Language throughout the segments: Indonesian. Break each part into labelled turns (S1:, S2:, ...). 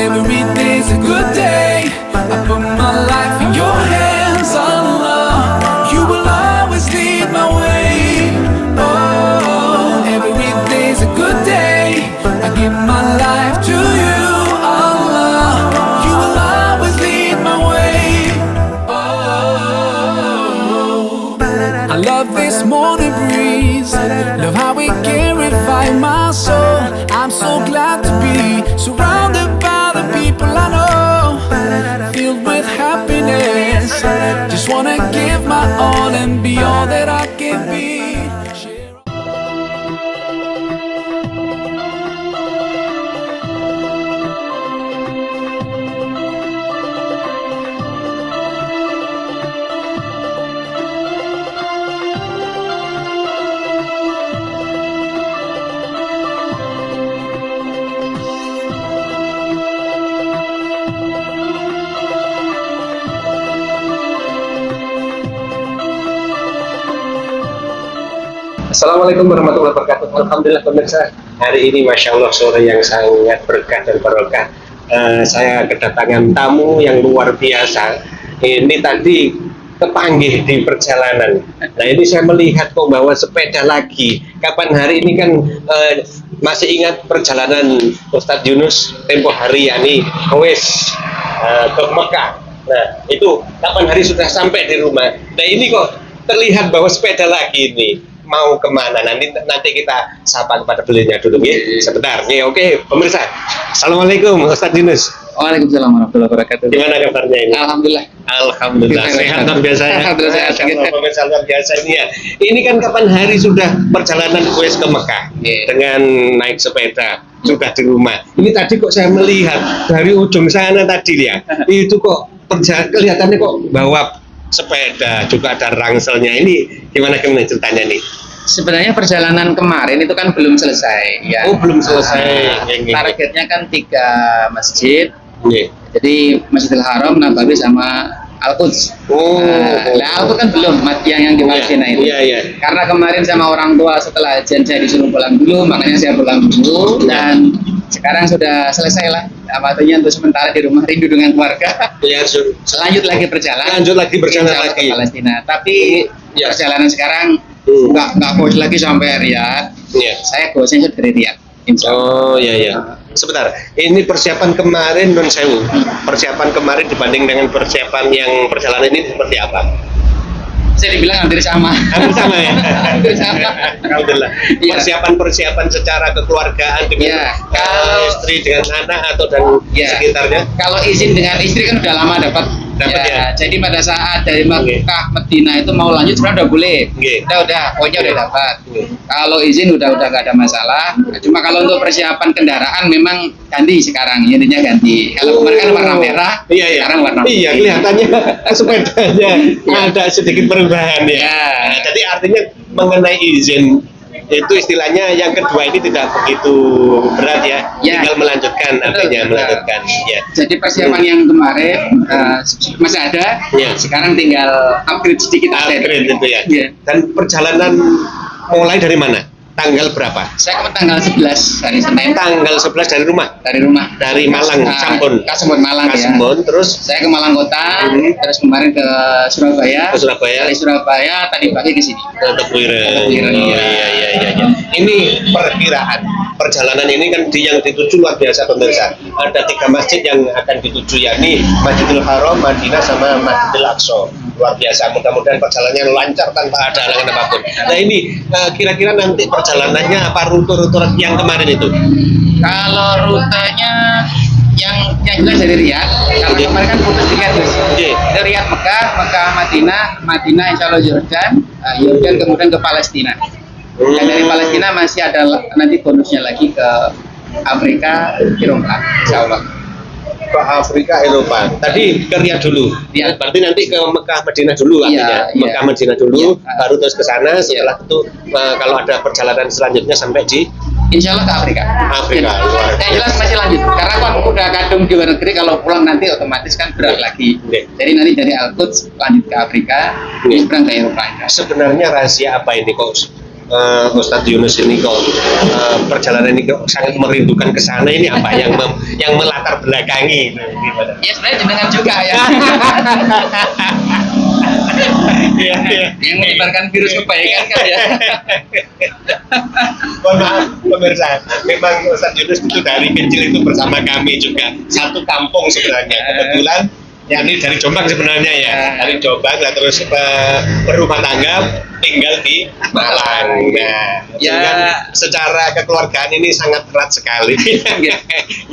S1: Every day's a good day. I put my life in your hands, Allah. You will always lead my way. Oh, every day's a good day. I give my life to you, Allah. You will always lead my way. Oh, I love this morning breeze. Love how it can revive my soul. I'm so glad to be surrounded by the people I know, filled with happiness. Just wanna give my all and be all that I can be.
S2: Assalamualaikum warahmatullahi wabarakatuh. Alhamdulillah pemirsa, hari ini Masya Allah sore yang sangat berkah dan barokah. Saya kedatangan tamu yang luar biasa. Ini tadi kepanggih di perjalanan. Nah ini saya melihat kok bawa sepeda lagi. Kapan hari ini kan masih ingat perjalanan Ustadz Yunus tempo hari yakni ke Mekah. Nah itu kapan hari sudah sampai di rumah. Nah ini kok terlihat bawa sepeda lagi ini. Mau kemana nanti kita sapa kepada beliaunya dulu ya sebentar nih. Oke pemirsa, assalamualaikum Ustadz Yunus.
S3: Waalaikumsalam warahmatullahi wabarakatuh.
S2: Gimana kabarnya ini? Alhamdulillah sehat luar biasa ya. Pemirsa luar biasa ini ya. Ini kan kapan hari sudah perjalanan ke Mekah dengan naik sepeda sudah di rumah. Ini tadi kok saya melihat dari ujung sana tadi ya itu kok kelihatannya kok bawa sepeda juga ada rangselnya. Ini gimana ceritanya nih?
S3: Sebenarnya perjalanan kemarin itu kan belum selesai ya.
S2: Oh belum selesai.
S3: Targetnya kan 3 masjid.
S2: Jadi
S3: Masjidil Haram, Nabawi sama Al-Quds. Al-Quds kan belum yang di Madinah itu.
S2: Iya.
S3: Karena kemarin sama orang tua setelah ajan saya disuruh pulang dulu, makanya saya pulang dulu dan sekarang sudah selesai lah. Waktunya untuk sementara di rumah rindu dengan keluarga.
S2: Ya,
S3: lanjut lagi perjalanan.
S2: Lagi.
S3: Ke Palestina. Tapi perjalanan sekarang nggak bos lagi sampai Riyadh. Saya bosnya dari Riyadh.
S2: Oh iya. Sebentar, ini persiapan kemarin non sewu. Persiapan kemarin dibanding dengan persiapan yang perjalanan ini seperti apa?
S3: Saya dibilang hampir sama.
S2: Hampir sama ya.
S3: Hampir sama.
S2: Alhamdulillah. Persiapan keluargaan dengan istri dengan anak atau dan sekitarnya.
S3: Kalau izin dengan istri kan udah lama dapat ya. Jadi pada saat dari Mekah Madinah itu mau lanjut sebenarnya udah boleh. Pokoknya udah dapat. Kalau izin udah nggak ada masalah. Cuma kalau untuk persiapan kendaraan memang ganti sekarang, intinya ganti. Kalau kemarin kan warna merah, sekarang warna putih. Iya,
S2: kelihatannya sepedanya ada sedikit perubahan ya. Nah, jadi artinya mengenai izin itu istilahnya yang kedua ini tidak begitu berat ya. Tinggal melanjutkan melanjutkan ya.
S3: Jadi persiapan yang kemarin masih ada, sekarang tinggal upgrade sedikit
S2: itu ya. Dan perjalanan mulai dari mana? Tanggal berapa?
S3: Saya kemarin tanggal 11 hari Senin.
S2: Tanggal 11 dari rumah? Dari Malang,
S3: Kasembon Malang
S2: Kasembon,
S3: ya.
S2: terus?
S3: Saya ke Malang Kota, terus kemarin ke Surabaya. Dari Surabaya tadi pagi ke sini.
S2: Ke Tebuireng. Iya. Ini perkiraan perjalanan ini kan yang dituju luar biasa pemirsa. Ada 3 masjid yang akan dituju yakni Masjidil Haram, Madinah sama Masjidil Aqsa. Luar biasa. Mudah-mudahan perjalanannya lancar tanpa ada halangan apapun. Nah ini kira-kira nanti perjalanannya apa rute-rute yang kemarin itu?
S3: Kalau rutenya yang jelas dari Riyadh. Kalau kemarin kan putus di Riyadh. Dari Riyadh Mekah Madinah insya Allah Yordan kemudian ke Palestina. Dan dari Palestina masih ada nanti bonusnya lagi ke Afrika, Eropa, insya Allah.
S2: Ke Afrika, Eropa. Tadi ke Riyadh dulu. Berarti nanti ke Mekah, Madinah dulu artinya. Mekah, Madinah dulu, baru terus ke sana. Setelah itu kalau ada perjalanan selanjutnya sampai di
S3: insya Allah ke Afrika. Yang jelas masih lanjut. Karena kan udah kadung di luar negeri, kalau pulang nanti otomatis kan berat lagi. Jadi nanti dari Al-Quds lanjut ke Afrika, seberang ke Eropa.
S2: Sebenarnya rahasia apa ini kok Ustadz Yunus ini kok perjalanan ini kok sangat merindukan ke sana, ini apa yang melatar belakangi gimana?
S3: Ya sebenarnya jenengan juga ya.
S2: Iya, iya.
S3: Yang menyebarkan virus kebaikan kan ya.
S2: Mohon maaf pemirsa, memang Ustadz Yunus itu dari kecil itu bersama kami juga satu kampung sebenarnya. Kebetulan ya ini dari Jombang sebenarnya ya, dari Jombang lah, terus berumah tangga tinggal di Malang. Nah,
S3: Ya.
S2: sehingga secara kekeluargaan ini sangat erat sekali.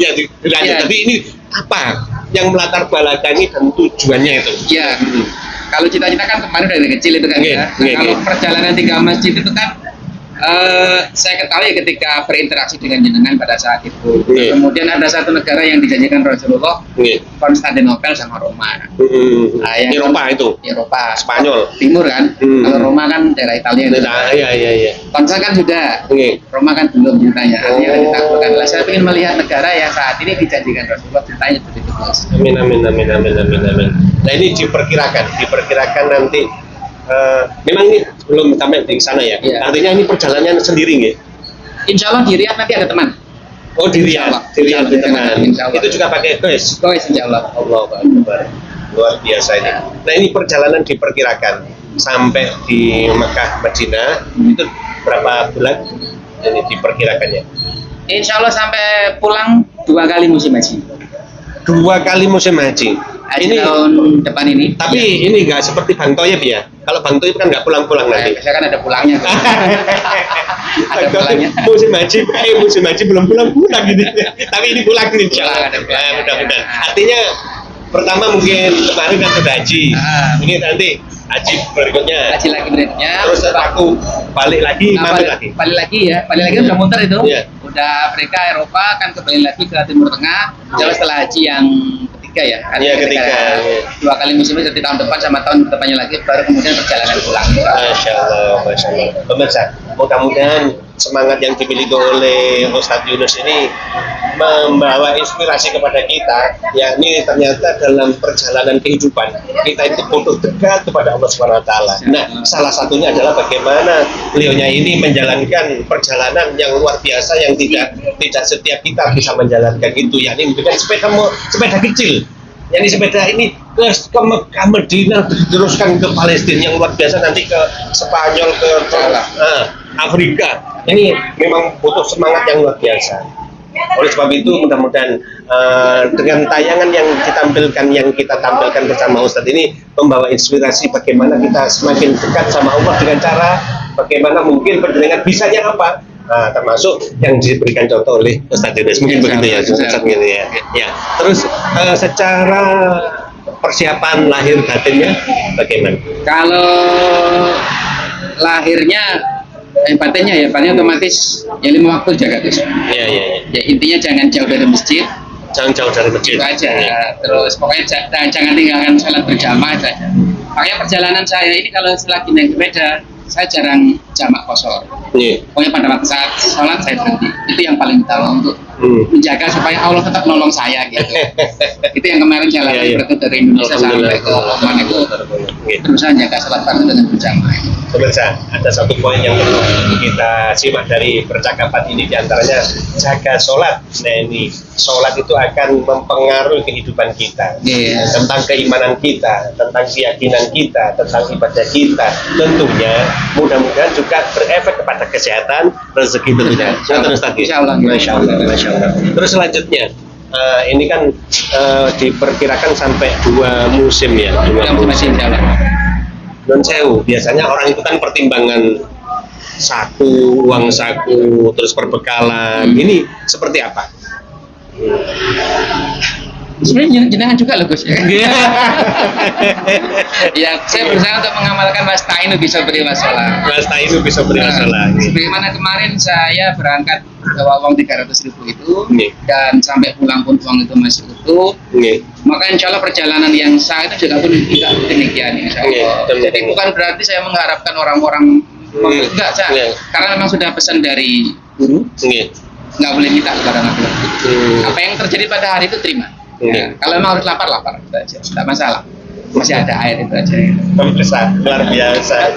S2: Ya, dilanjut.
S3: Ya.
S2: Tapi ini apa yang melatar belakangi dan tujuannya itu?
S3: Ya. Kalau cita-cita kan kemarin dari kecil itu kan
S2: Nggih,
S3: ya.
S2: nggih,
S3: Kalau
S2: nggih.
S3: perjalanan 3 masjid itu kan saya ketahui ketika berinteraksi dengan jenengan pada saat itu.
S2: Nggih.
S3: Kemudian ada satu negara yang dijanjikan Rasulullah,
S2: Nggih.
S3: Konstantinopel sama Roma. Nah, yang
S2: Eropa itu.
S3: Eropa.
S2: Spanyol.
S3: Timur kan. Kalau Roma kan daerah Italia.
S2: Nah, iya.
S3: Konsta kan sudah.
S2: Nggih.
S3: Roma kan belum ceritanya. Artinya
S2: Oh.
S3: ditaklukkan. Lah saya ingin melihat negara yang saat ini dijanjikan Rasulullah ceritanya begitu terus.
S2: Amin. Nah ini diperkirakan nanti memang ini belum sampai di sana ya.
S3: Iya.
S2: Artinya ini perjalanan sendiri nggih.
S3: Insya Allah di Riyadh nanti ada teman.
S2: Oh di
S3: Insya Allah.
S2: Riyadh
S3: Insya
S2: di
S3: Allah.
S2: teman.
S3: Insya Allah.
S2: Itu juga pakai bus.
S3: Guys, insya Allah.
S2: Allahu Akbar. Luar biasa ini. Nah ini perjalanan diperkirakan sampai di Mekah Madinah itu berapa bulan? Ini diperkirakannya.
S3: Insya Allah sampai pulang 2 kali musim haji.
S2: 2 kali musim haji.
S3: Haji
S2: Ini
S3: tahun depan ini.
S2: tapi ini nggak seperti Bang Toyib ya. Kalau Bang Toyib kan nggak pulang-pulang nanti.
S3: Biasanya kan ada pulangnya. Ada pulangnya.
S2: musim haji belum pulang gitu. Tapi ini pulang nih,
S3: Pulang, ada pulangnya,
S2: mudah-mudahan.
S3: ya.
S2: Artinya pertama mungkin kemarin kan sudah haji. Ini nanti haji berikutnya.
S3: Haji lagi berikutnya.
S2: Terus aku balik lagi, mampir lagi.
S3: Balik lagi ya. Balik lagi udah muter itu.
S2: Iya.
S3: Udah Afrika, Eropa kan kembali lagi ke Timur Tengah. Jauh setelah haji yang ketiga ya.
S2: Iya, ketiga.
S3: 2 kali musimnya jadi tahun depan sama tahun depannya lagi baru kemudian perjalanan pulang.
S2: Masya Allah. Pemirsa, mudah-mudahan semangat yang dimiliki oleh Ustadz Yunus ini membawa inspirasi kepada kita, yakni ternyata dalam perjalanan kehidupan kita itu butuh dekat kepada Allah SWT. Nah, salah satunya adalah bagaimana beliaunya ini menjalankan perjalanan yang luar biasa yang tidak setiap kita bisa menjalankan itu, yakni dengan sepeda kecil. Yang sepeda ini ke Mekah, Madinah, diteruskan ke Palestina yang luar biasa, nanti ke Spanyol, ke Afrika. Ini memang butuh semangat yang luar biasa. Oleh sebab itu mudah-mudahan dengan tayangan yang kita tampilkan bersama Ustadz ini membawa inspirasi bagaimana kita semakin dekat sama Allah dengan cara bagaimana mungkin penjenengan bisanya apa. Nah, termasuk yang diberikan contoh oleh Ustadz Yunus, mungkin begitu ya, Ustadz gitu ya. Ya. Terus secara persiapan lahir batinnya bagaimana?
S3: Kalau lahirnya batinnya ya paling otomatis ya 5 waktu jaga terus.
S2: Iya.
S3: Ya intinya jangan jauh dari masjid.
S2: Jangan jauh dari masjid.
S3: Itu aja. Terus pokoknya jangan tinggalkan sholat berjamaah saja. Makanya perjalanan saya ini kalau selagi naik sepeda saya jarang jamak kosor.
S2: Iya.
S3: Pokoknya pada waktu saat sholat saya berhenti. Itu yang paling utama untuk menjaga supaya Allah tetap nolong saya gitu. Itu yang kemarin saya lakukan berarti dari Indonesia sampai ke Oman itu berusaha menjaga sholat fardu dengan berjamaah.
S2: Pemirsa, ada satu poin yang perlu kita simak dari percakapan ini, diantaranya jaga sholat. Nah ini sholat itu akan mempengaruhi kehidupan kita, tentang keimanan kita, tentang keyakinan kita, tentang ibadah kita. Tentunya mudah-mudahan juga berefek kepada kesehatan, rezeki tentunya. Terus tadi, Masya Allah. Terus selanjutnya, ini kan diperkirakan sampai 2 musim ya. 2 musim. Non sewu, biasanya orang itu kan pertimbangan uang saku, terus perbekalan. Ini seperti apa?
S3: Sebenarnya jenengan juga loh Gus ya. Ya, saya berusaha untuk mengamalkan Wasta'inu bisa beri masalah.
S2: Wasta'inu bisa beri masalah.
S3: Sebagaimana kemarin saya berangkat bawa uang 300.000 itu, dan sampai pulang pun uang itu masih utuh. Maka insya Allah perjalanan yang sah itu juga pun tidak demikian insya Allah. Jadi bukan berarti saya mengharapkan orang-orang enggak, karena memang sudah pesan dari guru, nggak boleh minta kepada anak. Apa yang terjadi pada hari itu terima. Ya, kalau memang harus lapar itu aja, tidak masalah. Masih ada air itu aja.
S2: Pemirsa, luar biasa.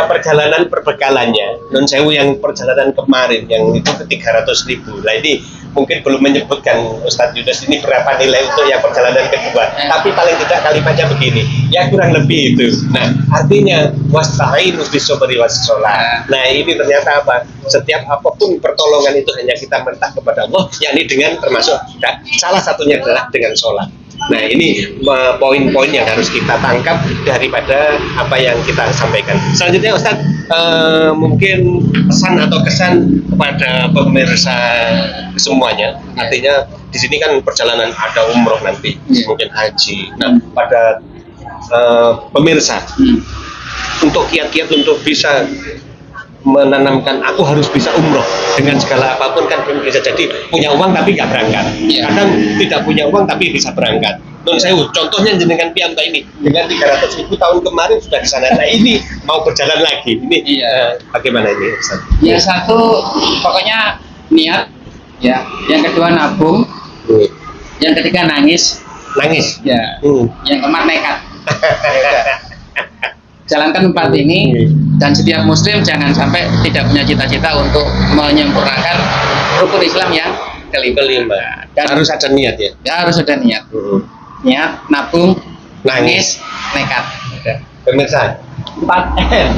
S2: perjalanan perbekalannya. Non sewu yang perjalanan kemarin yang itu ke 300.000. Nah ini mungkin belum menyebutkan Ustadz Yudas ini berapa nilai untuk yang perjalanan kedua. Tapi paling tidak kalimatnya begini, ya kurang lebih itu. Nah artinya wasta'inu bis-sabri was-shalah. Nah ini ternyata apa? Setiap apapun pertolongan itu hanya kita minta kepada Allah, yakni dengan termasuk salah satunya adalah dengan sholat. Nah ini poin-poin yang harus kita tangkap daripada apa yang kita sampaikan. Selanjutnya Ustadz, mungkin pesan atau kesan kepada pemirsa semuanya. Artinya di sini kan perjalanan ada umroh nanti, mungkin haji. Nah pada pemirsa untuk kiat-kiat untuk bisa menanamkan aku harus bisa umroh dengan segala apapun kan bisa jadi punya uang tapi nggak berangkat, kadang tidak punya uang tapi bisa berangkat. Nun sewu, contohnya jenengan piyambak ini dengan 300.000 tahun kemarin sudah di sana. Nah ini mau berjalan lagi, ini bagaimana ini?
S3: Ya satu pokoknya niat, ya. Yang kedua nabung, yang ketiga nangis, ya. Yang keempat nekat. Jalankan 4 ini, dan setiap muslim jangan sampai tidak punya cita-cita untuk menyempurnakan rukun Islam yang kelima. Dan
S2: harus ada niat ya?
S3: Ya harus ada niat. Niat, nabung, nangis, nekat.
S2: Pemirsa, 4N.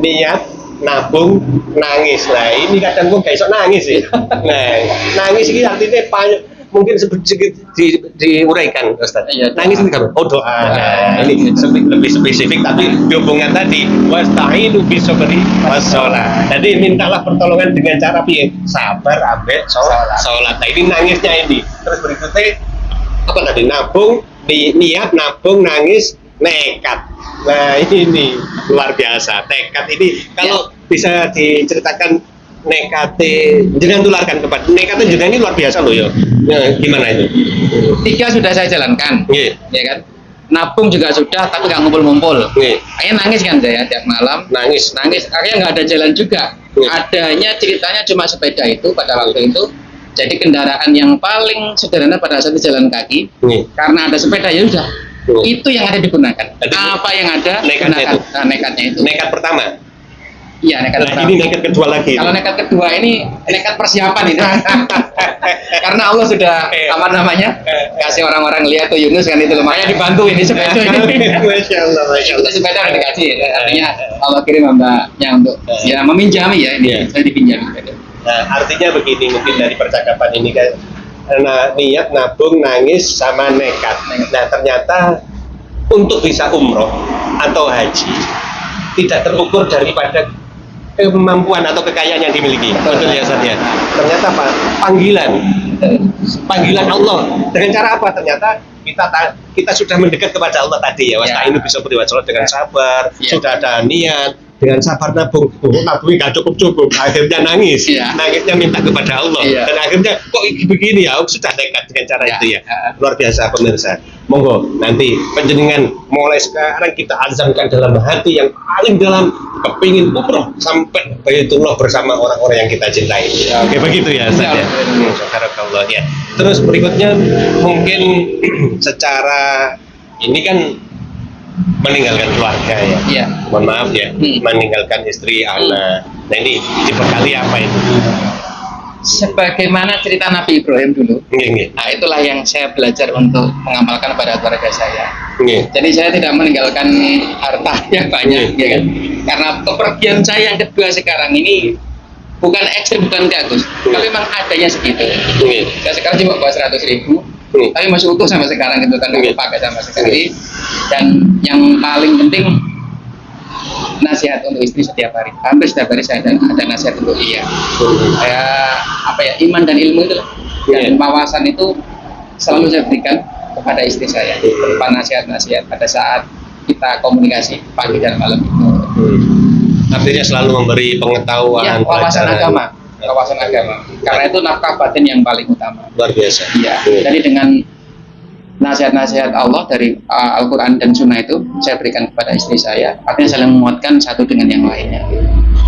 S2: Niat, nabung, nangis. Nah ini kadang gue gak iso nangis sih. Nah nangis ini artinya banyak. Mungkin sedikit diuraikan Ustaz. Nangis itu apa? Oh doa. Nah, ini lebih spesifik tapi hubungan tadi wasta'inu bis-sabri was-shalah. Jadi mintalah pertolongan dengan cara piye? Sabar ambek salat. Nah, ini nangisnya ini. Terus berikutnya apa tadi? Nabung, niat, nabung, nangis, nekat. Nah, ini luar biasa. Tekad ini kalau bisa diceritakan nekate jenengan tularkan kepada nekate jenengan ini luar biasa loh ya. Gimana itu?
S3: 3 sudah saya jalankan, ya kan. Nabung juga sudah, tapi nggak ngumpul-ngumpul. Akhirnya nangis kan saya tiap malam. Nangis. Akhirnya nggak ada jalan juga. Adanya ceritanya cuma sepeda itu pada waktu itu. Jadi kendaraan yang paling sederhana pada saat jalan kaki. Karena ada sepeda ya sudah. Itu yang ada digunakan. Apa yang ada? Nekatnya itu.
S2: Nekat pertama.
S3: Iya, nekat pertama.
S2: Ini nekat kedua lagi.
S3: Kalau nekat kedua ini nekat persiapan itu. Karena Allah sudah namanya kasih orang-orang lihat tuh Yunus kan itu lumayan dibantu ini sepeda ini.
S2: Masya Allah.
S3: Kita sepeda udah dikasih. Artinya Allah kirim hambanya untuk ya meminjami ya ini. Saya dipinjami.
S2: Nah artinya begini mungkin dari percakapan ini kan niat, nabung, nangis sama nekat. Nah ternyata untuk bisa umroh atau haji tidak terukur daripada kemampuan atau kekayaan yang dimiliki. Betul ya Ustaz ya. Ternyata apa? Panggilan Allah. Dengan cara apa? Ternyata kita sudah mendekat kepada Allah tadi ya. Wasta'inu bis-sabri was-shalah dengan sabar, sudah ada niat, dengan sabar nabung. Nabungnya gak cukup. Akhirnya nangis. Nangisnya minta kepada Allah. Dan akhirnya kok begini ya? Sudah nekat dengan cara itu ya. Luar biasa pemirsa. Monggo nanti penjenengan mulai sekarang kita azamkan dalam hati yang paling dalam kepingin umroh sampai Baitullah bersama orang-orang yang kita cintai. Oke begitu ya Ustaz ya. Subhanallah ya. Terus berikutnya mungkin secara ini kan meninggalkan keluarga ya. Mohon maaf ya, meninggalkan istri, anak. Nah ini dibekali apa itu?
S3: Sebagaimana cerita Nabi Ibrahim dulu. Nah itulah yang saya belajar untuk mengamalkan pada keluarga saya. Jadi saya tidak meninggalkan harta yang banyak, ya kan? Karena pepergian saya yang kedua sekarang ini bukan ekstrim, bukan gagus, tapi memang adanya segitu. Saya sekarang cuma bawa 100.000, tapi masih utuh sampai sekarang gitu kan, nggak pakai sama sekali. Dan yang paling penting nasihat untuk istri setiap hari. Hampir setiap hari saya ada nasihat untuk dia. Saya iman dan ilmu itu dan wawasan itu selalu saya berikan kepada istri saya. Berupa nasihat-nasihat pada saat kita komunikasi pagi dan malam itu.
S2: Artinya selalu memberi pengetahuan,
S3: wawasan agama. Karena itu nafkah batin yang paling utama.
S2: Luar biasa.
S3: Jadi dengan nasihat-nasihat Allah dari Al-Quran dan Sunnah itu saya berikan kepada istri saya, artinya saling menguatkan satu dengan yang lainnya.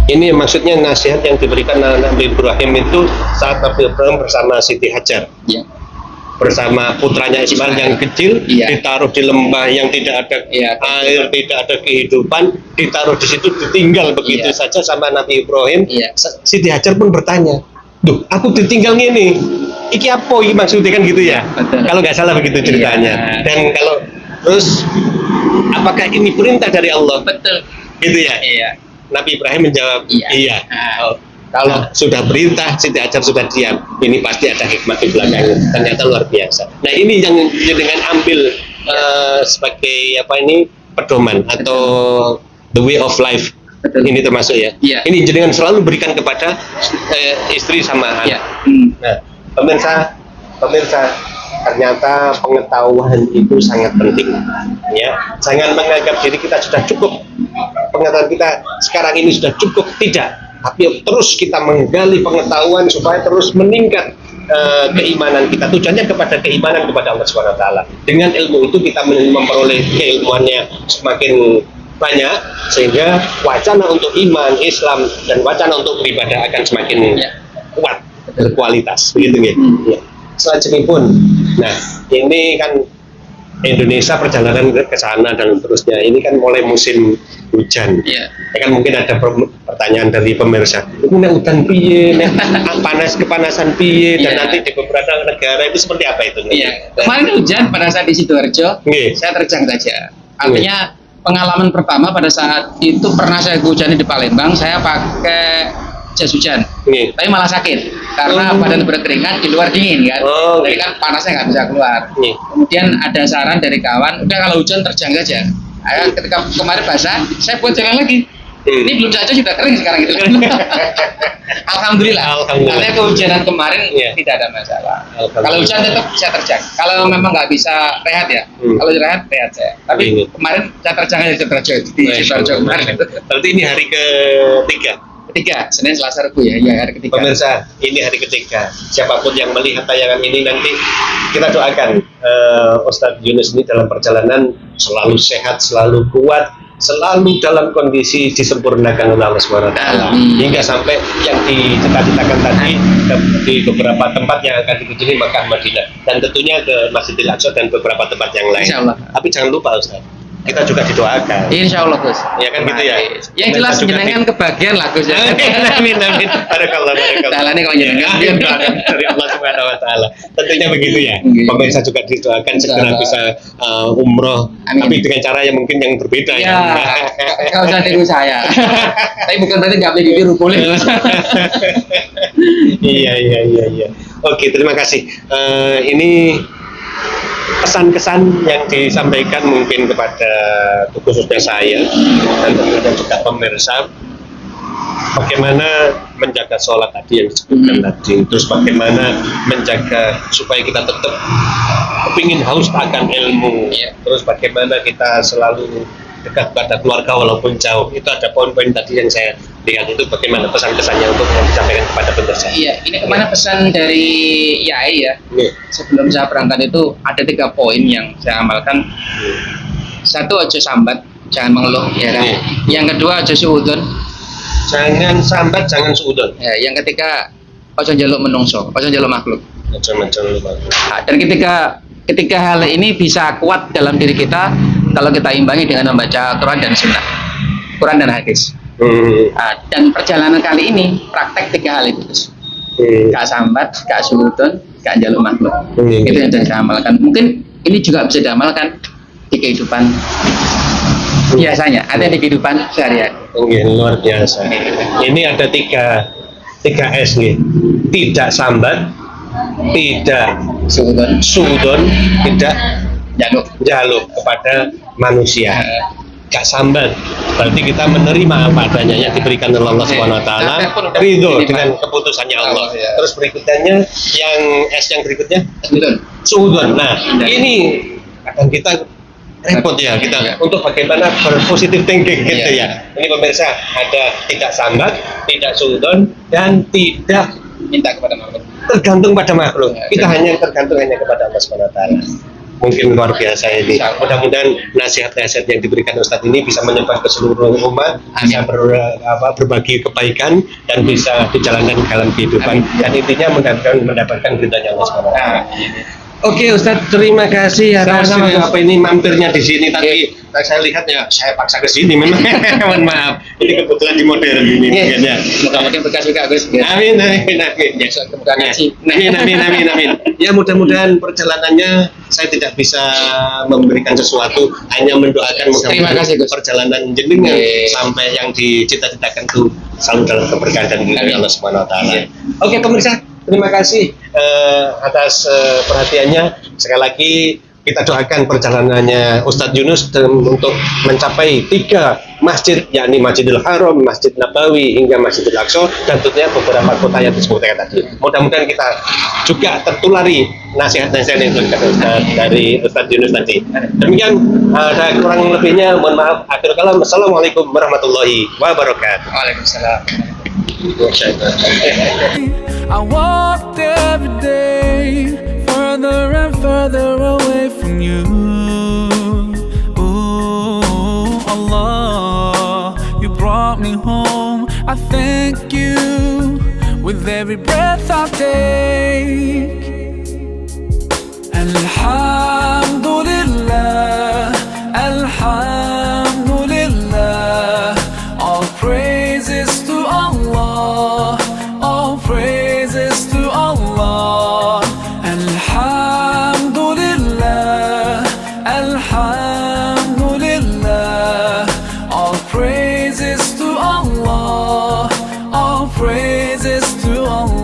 S2: Ini maksudnya nasihat yang diberikan Nabi Ibrahim itu saat Nabi Ibrahim bersama Siti Hajar. bersama putranya Ismail yang kecil,
S3: Iya.
S2: ditaruh di lembah yang tidak ada
S3: Iya.
S2: air, tidak ada kehidupan, ditaruh di situ ditinggal begitu
S3: Iya.
S2: saja sama Nabi Ibrahim.
S3: Iya.
S2: Siti Hajar pun bertanya, "Duh, aku ditinggal gini. Iki apa iki maksudnya?" kan gitu ya.
S3: Betul.
S2: Kalau nggak salah begitu ceritanya.
S3: Iya.
S2: Dan kalau terus apakah ini perintah dari Allah?
S3: Betul.
S2: Gitu ya.
S3: Iya.
S2: Nabi Ibrahim menjawab,
S3: Iya.
S2: iya.
S3: Nah,
S2: Kalau sudah perintah, Siti Hajar sudah diam. Ini pasti ada hikmah di belakangnya. Ternyata luar biasa. Nah ini yang dengan ambil sebagai apa ini pedoman atau the way of life.
S3: Betul.
S2: Ini termasuk ya.
S3: Iya.
S2: Ini jenengan selalu berikan kepada istri sama anak.
S3: Iya.
S2: Nah, pemirsa, ternyata pengetahuan itu sangat penting. Ya, jangan menganggap diri kita sudah cukup. Pengetahuan kita sekarang ini sudah cukup, tidak. Tapi terus kita menggali pengetahuan supaya terus meningkat keimanan kita. Tujuannya kepada keimanan kepada Allah Subhanahu Wa Taala. Dengan ilmu itu kita memperoleh keilmuannya semakin banyak, sehingga wacana untuk iman, Islam, dan wacana untuk beribadah akan semakin kuat, berkualitas, begitu ya. Ya. Selanjutnya pun, nah ini kan Indonesia perjalanan ke sana dan terusnya. Ini kan mulai musim hujan.
S3: Iya.
S2: Ya kan mungkin ada pertanyaan dari pemirsa. Ini hujan piye, kepanasan piye, dan
S3: Iya.
S2: nanti di beberapa negara itu seperti apa itu?
S3: Iya. Kemarin hujan pada saat di Sidoarjo,
S2: Nggih.
S3: saya terjang saja. Artinya pengalaman pertama pada saat itu pernah saya hujani di Palembang, saya pakai jas hujan.
S2: Nggih.
S3: Tapi malah sakit karena badan berkeringat, di luar dingin kan.
S2: Oh,
S3: Jadi
S2: iya.
S3: kan panasnya nggak bisa keluar.
S2: Nggih.
S3: Kemudian ada saran dari kawan, udah kalau hujan terjang saja. Ketika kemarin basah, saya buat jalan lagi. Ini belum saja sudah kering sekarang gitu. Alhamdulillah.
S2: Alhamdulillah.
S3: Artinya kehujanan kemarin
S2: Iya.
S3: tidak ada masalah.
S2: Alhamdulillah.
S3: Kalau hujan tetap bisa terjang. Kalau memang nggak bisa rehat ya. Kalau rehat saya. Tapi
S2: Iya.
S3: kemarin saya terjang aja di Sidoarjo kemarin itu.
S2: Berarti ini hari ketiga.
S3: Ketiga, Senin, Selasa, Rabu ya. Iya, hari ketiga.
S2: Pemirsa, ini hari ketiga. Siapapun yang melihat tayangan ini nanti kita doakan Ustadz Yunus ini dalam perjalanan selalu sehat, selalu kuat, selalu dalam kondisi disempurnakan oleh Allah Subhanahu Wa Taala. Hingga sampai yang dicita-citakan tadi di beberapa tempat yang akan dikunjungi Makkah, Madinah, dan tentunya ke Masjidil Aqsa dan beberapa tempat yang lain.
S3: Insya Allah.
S2: Tapi jangan lupa Ustadz, kita juga didoakan.
S3: Insya Allah, Gus.
S2: Ya kan gitu ya.
S3: Yang jelas
S2: Pemirsa juga
S3: jenengan kebagian lah, Gus. Ya.
S2: Amin, amin. Barakallah.
S3: Talane kalau jenengan.
S2: Amin, doakan dari Allah Subhanahu Wa Taala. Tentunya begitu ya.
S3: Nggih.
S2: Pemirsa juga didoakan segera
S3: Insyaallah.
S2: bisa umroh,
S3: Amin.
S2: tapi dengan cara yang mungkin yang berbeda
S3: Ya,
S2: ya.
S3: kalau usah tiru saya. Tapi bukan berarti nggak boleh ditiru, boleh.
S2: Iya. Oke, terima kasih. Ini pesan-kesan yang disampaikan mungkin kepada khususnya saya dan tentunya juga pemirsa, bagaimana menjaga sholat tadi yang disebutkan tadi, terus bagaimana menjaga supaya kita tetap kepingin haus akan ilmu,
S3: Iya.
S2: terus bagaimana kita selalu dekat pada keluarga walaupun jauh. Itu ada poin-poin tadi yang saya lihat, itu bagaimana pesan-kesannya untuk yang disampaikan kepada pemirsa.
S3: Iya, ini kemana pesan dari Yai ya.
S2: Nih.
S3: Sebelum saya berangkat itu ada 3 poin yang saya amalkan. Satu, aja sambat, jangan mengeluh. Ya kan?
S2: Iya.
S3: Yang kedua, aja suudon.
S2: Jangan sambat, jangan suudon.
S3: Ya, yang ketiga, ojo njaluk menungso, ojo njaluk makhluk.
S2: Jangan lupa.
S3: Nah, dan ketika hal ini bisa kuat dalam diri kita kalau kita imbangi dengan membaca Quran dan Sunnah, Quran dan hadis. Nah, dan perjalanan kali ini praktek 3 hal itu, Gus. Gak sambat, gak suudon, gak njaluk makhluk. Itu yang saya amalkan. Mungkin ini juga bisa diamalkan di kehidupan biasanya, ada di kehidupan sehari-hari.
S2: Luar biasa. Ini ada 3 S nih. Tidak sambat, tidak
S3: Suudon,
S2: suudon, tidak
S3: jaluk.
S2: jaluk kepada manusia. Gak sambat, berarti kita menerima apa adanya yang diberikan oleh Allah Subhanahu Wa Taala, ridho dengan keputusannya Allah. Terus berikutnya yang S yang berikutnya
S3: Suudon.
S2: suudon. Nah, ini kadang kita repot ya kita untuk bagaimana berpositif thinking gitu ya. Ini pemirsa, ada tidak sambat, tidak suudon, dan tidak
S3: Minta kepada makhluk.
S2: tergantung pada makhluk. Kita hanya tergantung hanya kepada Allah Subhanahu Wa Taala. Mungkin luar biasa ini. Mudah-mudahan nasihat-nasihat yang diberikan Ustadz ini bisa menyebar ke seluruh umat, bisa berbagi kebaikan dan bisa dijalankan dalam kehidupan. Dan intinya mendapatkan ridhonya Allah Subhanahu Wa Taala. Oke Ustadz, terima kasih atas
S3: Sama-sama, Gus.
S2: apa ini mampirnya di sini tadi. Saya lihat ya, saya paksa ke sini memang. Mohon maaf. Ini kebetulan di modern ini. Ya.
S3: Moga-moga berkas juga Gus.
S2: Amin, amin, amin.
S3: Ya, soal kemudahan ngaji.
S2: Amin, amin, amin, amin. Ya mudah-mudahan perjalanannya saya tidak bisa memberikan sesuatu, hanya mendoakan
S3: Terima kasih, Gus.
S2: perjalanan jenengan
S3: Oke.
S2: sampai yang dicita-citakan itu selalu dalam keberkahan dari
S3: Amin.
S2: Allah Subhanahu Wa Taala.
S3: Iya.
S2: Oke pemirsa, terima kasih atas perhatiannya. Sekali lagi kita doakan perjalanannya Ustadz Yunus untuk mencapai 3 masjid, yakni Masjidil Haram, Masjid Nabawi, hingga Masjidil Aqsa, dan tentunya beberapa kota yang disebutkan tadi. Mudah-mudahan kita juga tertulari nasihat-nasihat yang diberikan dari Ustadz Yunus tadi. Demikian, ada kurang lebihnya, mohon maaf. Akhir kalam, Assalamualaikum warahmatullahi wabarakatuh.
S3: Waalaikumsalam.
S1: I walked every day further and further away from you. Ooh, Allah, you brought me home. I thank you with every breath I take. Alhamdulillah, Alhamdulillah. All praises to Allah. All praises to Allah. Alhamdulillah, Alhamdulillah. All praises to Allah. All praises to Allah.